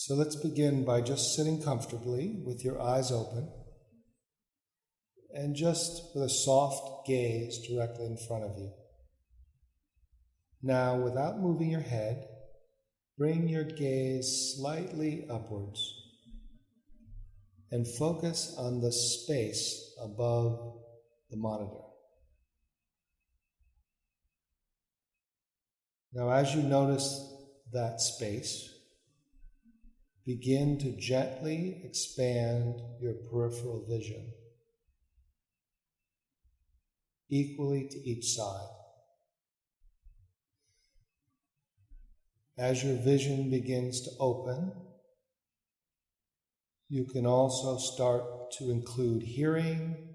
So let's begin by just sitting comfortably with your eyes open and just with a soft gaze directly in front of you. Now, without moving your head, bring your gaze slightly upwards and focus on the space above the monitor. Now, as you notice that space, begin to gently expand your peripheral vision, equally to each side. As your vision begins to open, you can also start to include hearing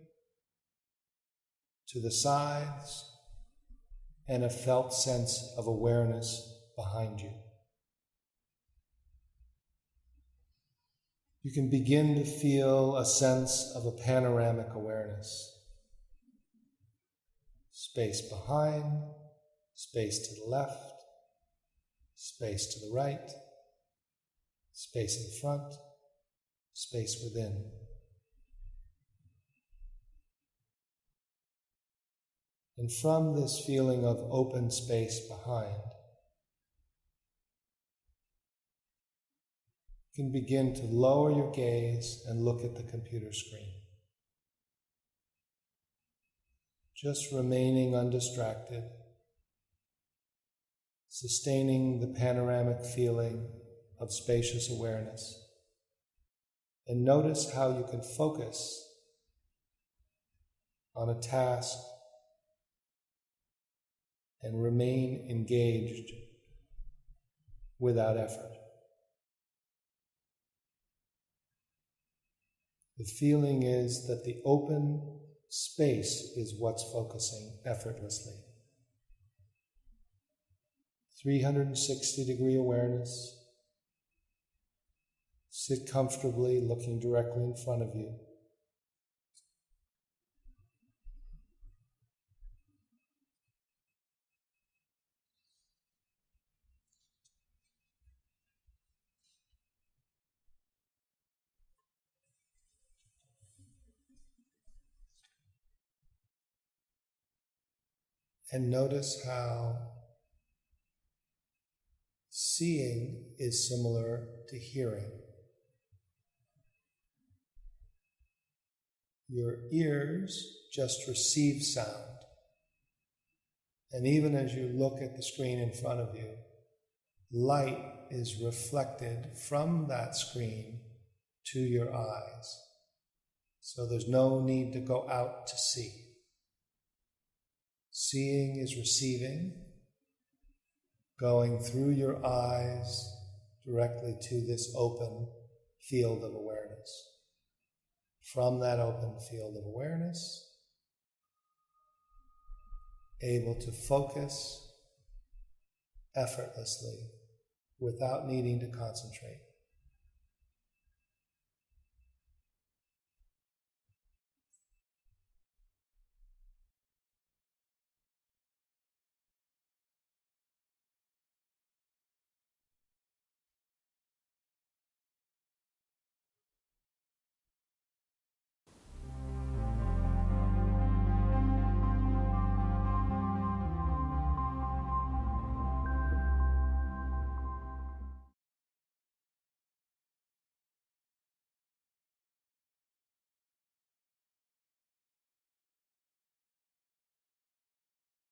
to the sides and a felt sense of awareness behind you. You can begin to feel a sense of a panoramic awareness. Space behind, space to the left, space to the right, space in front, space within. And from this feeling of open space behind, you can begin to lower your gaze and look at the computer screen. Just remaining undistracted, sustaining the panoramic feeling of spacious awareness. And notice how you can focus on a task and remain engaged without effort. The feeling is that the open space is what's focusing effortlessly. 360-degree awareness. Sit comfortably, looking directly in front of you. And notice how seeing is similar to hearing. Your ears just receive sound. And even as you look at the screen in front of you, light is reflected from that screen to your eyes. So there's no need to go out to see. Seeing is receiving, going through your eyes directly to this open field of awareness. From that open field of awareness, able to focus effortlessly without needing to concentrate.